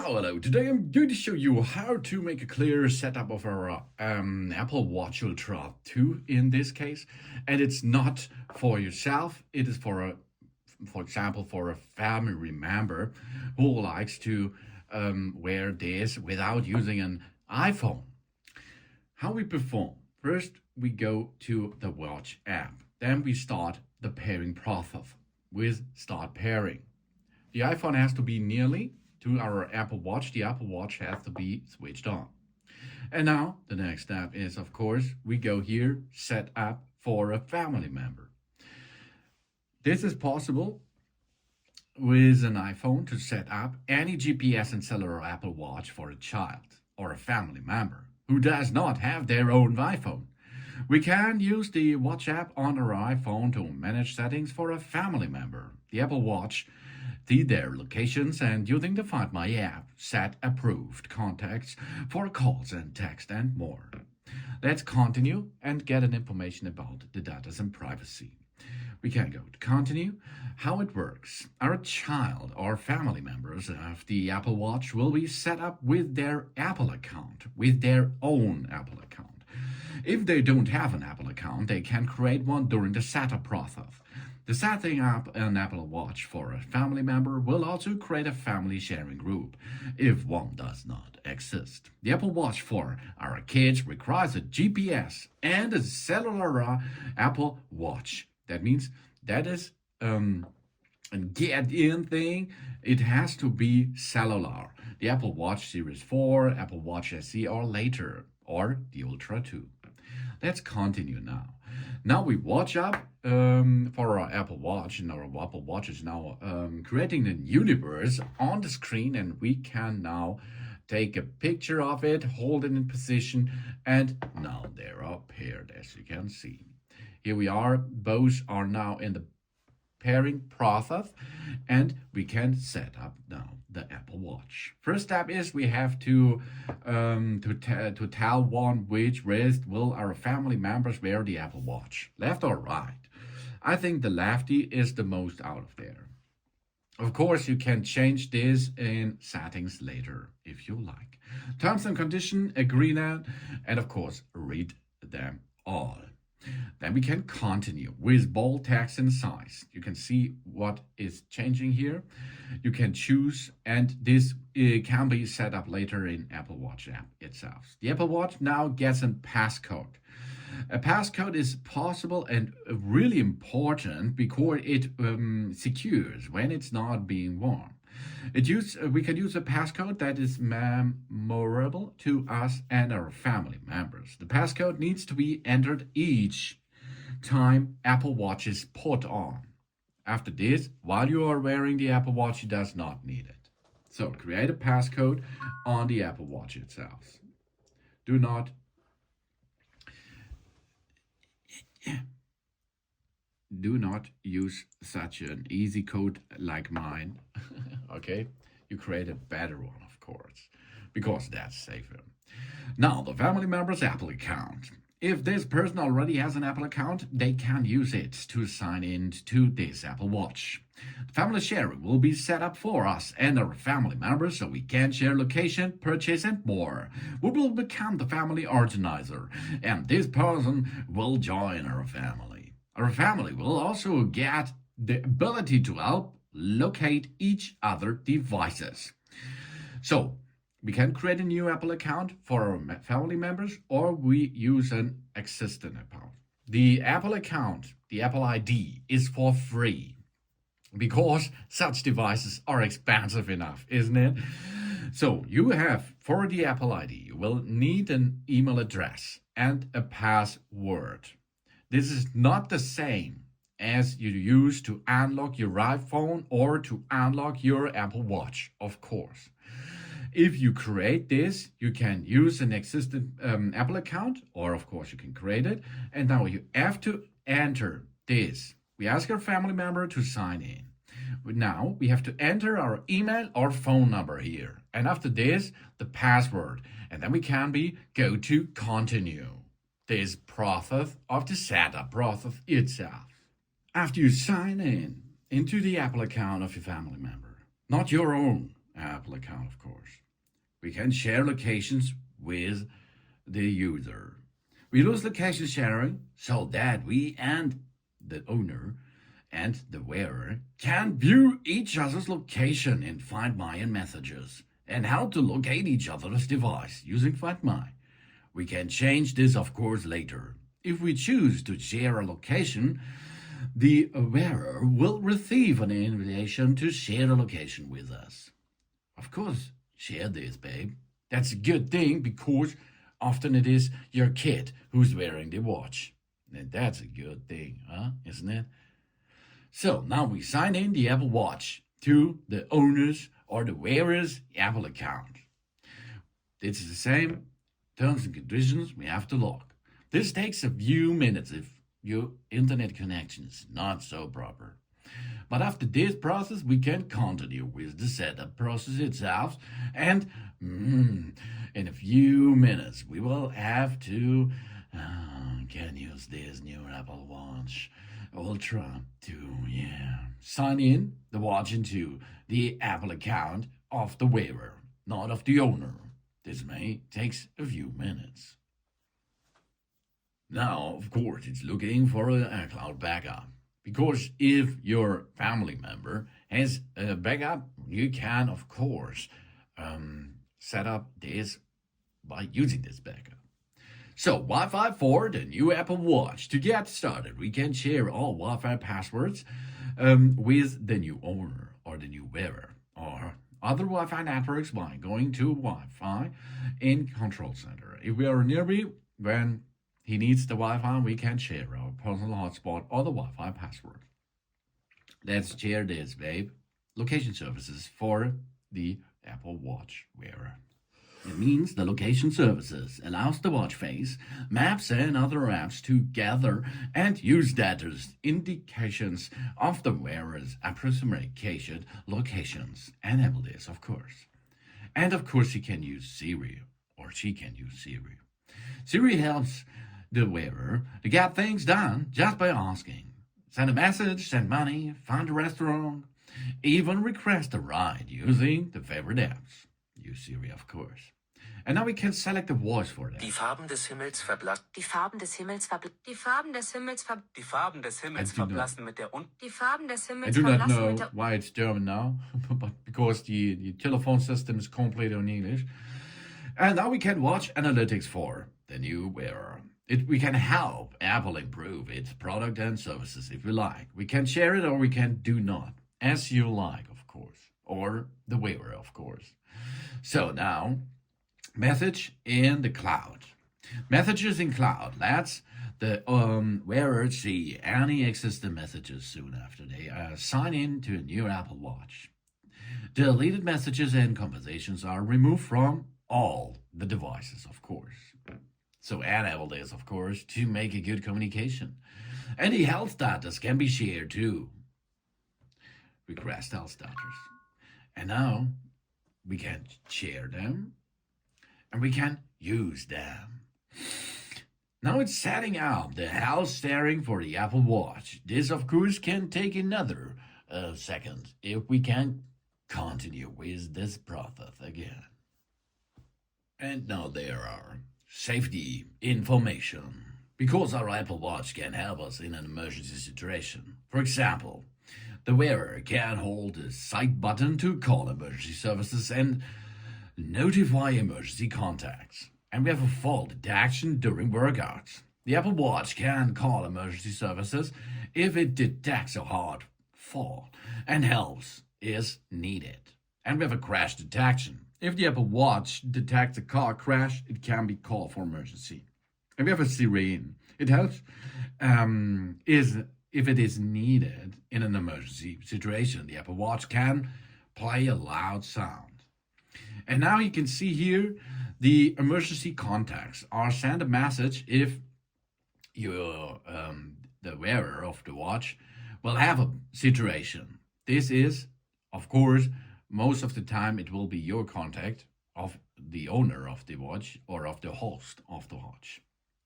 Hello. Today I'm going to show you how to make a clear setup of our Apple Watch Ultra 2 in this case. And it's not for yourself. It is for example, for a family member who likes to wear this without using an iPhone. How we perform? First, we go to the Watch app. Then we start the pairing process with Start Pairing. The iPhone has to be nearly to our Apple Watch. The Apple Watch has to be switched on. And now the next step is, of course, we go here, set up for a family member. This is possible with an iPhone to set up any GPS and cellular Apple Watch for a child or a family member who does not have their own iPhone. We can use the Watch app on our iPhone to manage settings for a family member. The Apple Watch see their locations and using the Find My app, set approved contacts for calls and text and more. Let's continue and get an information about the data and privacy. We can go to continue. How it works. Our child or family members of the Apple Watch will be set up with their Apple account, with their own Apple account. If they don't have an Apple account, they can create one during the setup process. The setting up an Apple Watch for a family member will also create a family sharing group, if one does not exist. The Apple Watch for our kids requires a GPS and a cellular Apple Watch. That means that is a get-in thing. It has to be cellular. The Apple Watch Series 4, Apple Watch SE or later, or the Ultra 2. Let's continue now. Now we watch up for our Apple Watch, and our Apple Watch is now creating a universe on the screen, and we can now take a picture of it, hold it in position, and now they are paired, as you can see. Here we are, both are now in the pairing process, and we can set up now the Apple Watch. First step is we have to tell one which wrist will our family members wear the Apple Watch, left or right. I think the lefty is the most out of there. Of course, you can change this in settings later if you like. Terms and conditions, agree now, and of course, read them all. Then we can continue with bold text and size. You can see what is changing here. You can choose, and this can be set up later in Apple Watch app itself. The Apple Watch now gets a passcode. A passcode is possible and really important because it secures when it's not being worn. We can use a passcode that is memorable to us and our family members. The passcode needs to be entered each time Apple Watch is put on. After this, while you are wearing the Apple Watch, you does not need it. So create a passcode on the Apple Watch itself. Do not use such an easy code like mine. Okay, you create a better one, of course, because that's safer. Now, the family member's Apple account. If this person already has an Apple account, they can use it to sign in to this Apple Watch. Family sharing will be set up for us and our family members so we can share location, purchase, and more. We will become the family organizer, and this person will join our family. Our family will also get the ability to help locate each other devices. So, we can create a new Apple account for our family members, or we use an existing account. The Apple account, the Apple ID, is for free because such devices are expensive enough, isn't it? So you have, for the Apple ID, you will need an email address and a password. This is not the same as you use to unlock your iPhone or to unlock your Apple Watch, of course. If you create this, you can use an existing Apple account, or of course you can create it. And now you have to enter this. We ask our family member to sign in. Now we have to enter our email or phone number here. And after this, the password. And then we can go to continue this process of the setup process itself. After you sign in into the Apple account of your family member, not your own, Apple account, of course. We can share locations with the user. We use location sharing so that we and the owner and the wearer can view each other's location in Find My and Messages and how to locate each other's device using Find My. We can change this, of course, later. If we choose to share a location, the wearer will receive an invitation to share a location with us. Of course, share this, babe. That's a good thing because often it is your kid who's wearing the watch. And that's a good thing, huh? Isn't it? So now we sign in the Apple Watch to the owner's or the wearer's Apple account. This is the same terms and conditions we have to log. This takes a few minutes if your internet connection is not so proper. But after this process, we can continue with the setup process itself. And in a few minutes, we will have to can use this new Apple Watch Ultra to sign in the watch into the Apple account of the wearer, not of the owner. This may take a few minutes. Now, of course, it's looking for a cloud backup. Because if your family member has a backup, you can, of course, set up this by using this backup. So, Wi-Fi for the new Apple Watch. To get started, we can share all Wi-Fi passwords with the new owner or the new wearer or other Wi-Fi networks by going to Wi-Fi in Control Center. If we are nearby, when he needs the Wi-Fi, we can share our personal hotspot or the Wi-Fi password. Let's share this, babe. Location services for the Apple Watch wearer. It means the location services allows the watch face, maps and other apps to gather and use data indications of the wearer's approximate locations. Enable this, of course. And of course, he can use Siri, or she can use Siri. Siri helps the wearer to get things done just by asking. Send a message, send money, find a restaurant, even request a ride using the favorite apps. Use Siri, of course. And now we can select a voice for that. Die Farben des Himmels verblassen. Die Farben des Himmels verblassen. Die Farben des Himmels verblassen. Die Farben des Himmels verblassen mit der Die Farben des I Himmels do not verblassen know mit der why it's German now, but because the telephone system is completely in English. And now we can watch analytics for the new wearer. We can help Apple improve its product and services if we like. We can share it or we can do not, as you like, of course, or the wearer, of course. So now, message in the cloud. Messages in cloud lets the wearer see any existing messages soon after they sign in to a new Apple Watch. Deleted messages and conversations are removed from all the devices, of course. So enable this, of course, to make a good communication. Any health status can be shared too. Request health status. And now we can share them and we can use them. Now it's setting up the health steering for the Apple Watch. This, of course, can take another second if we can continue with this process again. And now there are safety information. Because our Apple Watch can help us in an emergency situation. For example, the wearer can hold the side button to call emergency services and notify emergency contacts. And we have a fall detection during workouts. The Apple Watch can call emergency services if it detects a hard fall and helps is needed. And we have a crash detection. If the Apple Watch detects a car crash, it can be called for emergency. And we have a siren. It helps if it is needed in an emergency situation. The Apple Watch can play a loud sound. And now you can see here the emergency contacts are sent a message if you the wearer of the watch will have a situation. This is, of course, most of the time it will be your contact of the owner of the watch or of the host of the watch.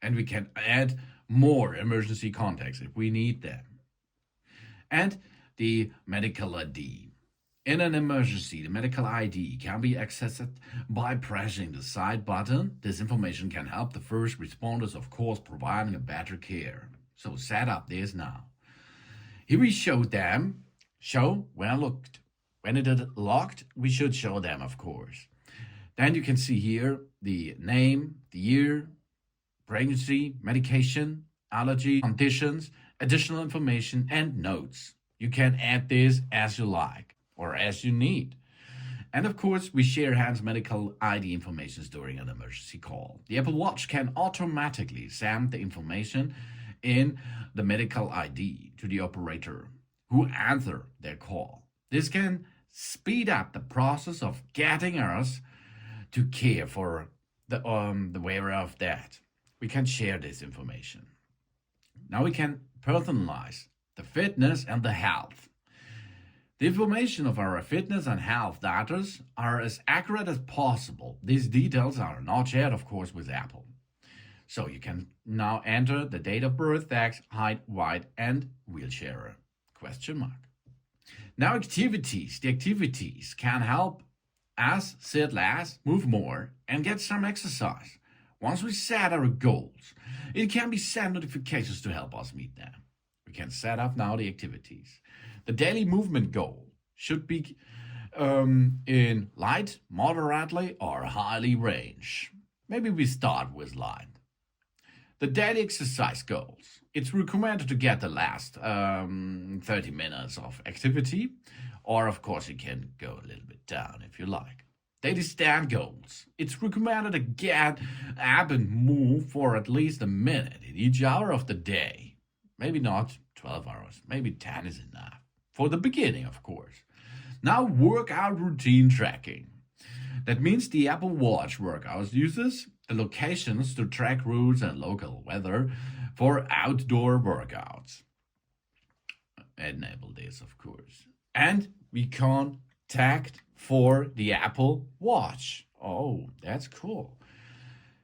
And we can add more emergency contacts if we need them. And the medical ID. In an emergency, the medical ID can be accessed by pressing the side button. This information can help the first responders, of course, providing a better care. So set up this now. Here we show them, when it is locked, we should show them, of course. Then you can see here the name, the year, pregnancy, medication, allergy, conditions, additional information, and notes. You can add this as you like or as you need. And of course, we share hands medical ID information during an emergency call. The Apple Watch can automatically send the information in the medical ID to the operator who answer their call. This can speed up the process of getting us to care for the wearer of that. We can share this information. Now we can personalize the fitness and the health. The information of our fitness and health data are as accurate as possible. These details are not shared, of course, with Apple. So you can now enter the date of birth, sex, height, weight, and wheelchair ? Now activities. The activities can help us sit less, move more, and get some exercise. Once we set our goals, it can be sent notifications to help us meet them. We can set up now the activities. The daily movement goal should be in light, moderately, or highly range. Maybe we start with light. The daily exercise goals. It's recommended to get the last 30 minutes of activity, or of course you can go a little bit down if you like. Daily stand goals. It's recommended to get up and move for at least a minute in each hour of the day. Maybe not 12 hours, maybe 10 is enough. For the beginning, of course. Now, workout routine tracking. That means the Apple Watch workouts uses the locations to track routes and local weather for outdoor workouts. Enable this, of course. And we contact for the Apple Watch. Oh, that's cool.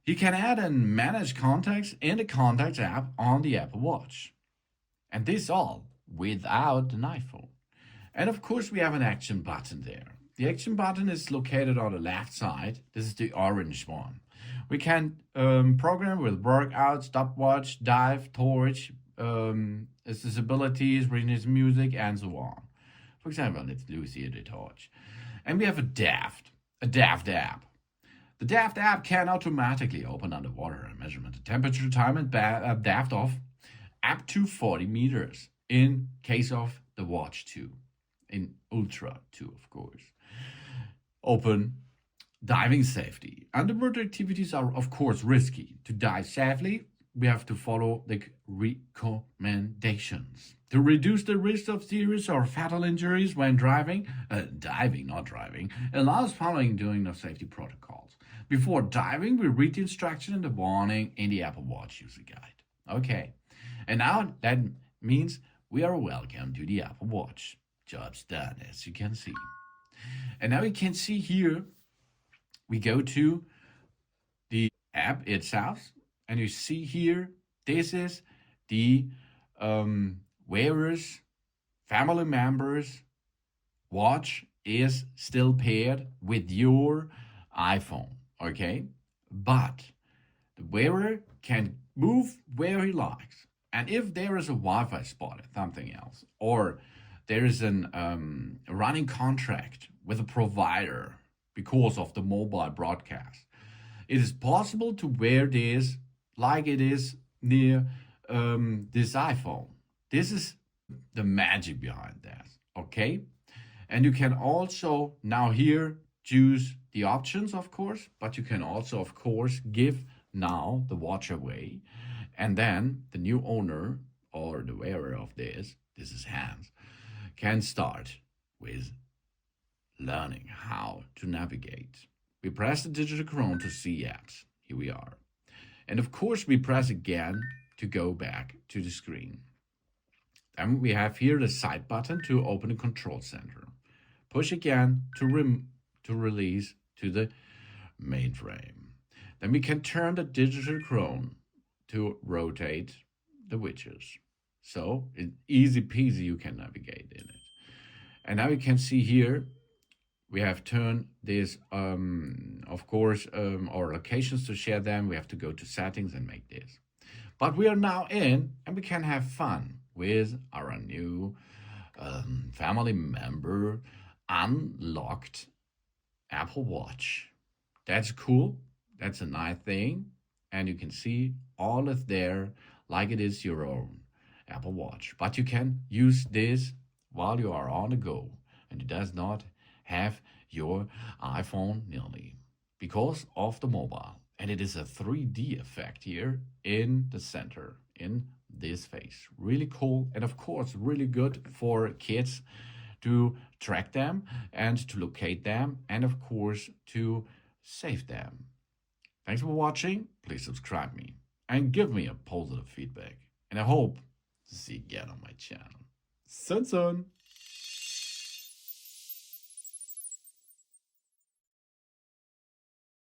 You can add and manage contacts in the Contacts app on the Apple Watch. And this all without an iPhone. And of course, we have an action button there. The action button is located on the left side. This is the orange one. We can program with workout, stopwatch, dive, torch, accessibilities, readiness music, and so on. For example, let's use here the torch. And we have a Daft app. The Daft app can automatically open underwater and measurement the temperature, time, and depth of up to 40 meters in case of the Watch 2, in Ultra 2, of course. Open diving safety. Underwater activities are, of course, risky. To dive safely, we have to follow the recommendations. To reduce the risk of serious or fatal injuries when diving, allows following doing the safety protocols. Before diving, we read the instruction and the warning in the Apple Watch user guide. Okay, and now that means we are welcome to the Apple Watch. Job's done, as you can see. And now you can see here, we go to the app itself, and you see here, this is the wearer's family members' watch is still paired with your iPhone, okay? But the wearer can move where he likes. And if there is a Wi-Fi spot, something else, or there is a running contract with a provider because of the mobile broadcast, it is possible to wear this like it is near this iPhone. This is the magic behind that, okay? And you can also now here choose the options, of course, but you can also, of course, give now the watch away. And then the new owner or the wearer of this is Hans, can start with learning how to navigate. We press the digital crown to see apps. Here we are. And of course, we press again to go back to the screen. Then we have here the side button to open the control center. Push again to release to the mainframe. Then we can turn the digital crown to rotate the widgets. So it's easy peasy, you can navigate in it. And now you can see here, we have turned this, of course, our locations to share them. We have to go to settings and make this. But we are now in, and we can have fun with our new family member unlocked Apple Watch. That's cool. That's a nice thing. And you can see all is there like it is your own Apple Watch. But you can use this while you are on the go. And it does not have your iPhone nearly because of the mobile. And it is a 3D effect here in the center, in this face. Really cool, and of course, really good for kids to track them and to locate them, and of course, to save them. Thanks for watching. Please subscribe me and give me a positive feedback. And I hope to see you again on my channel. Soon.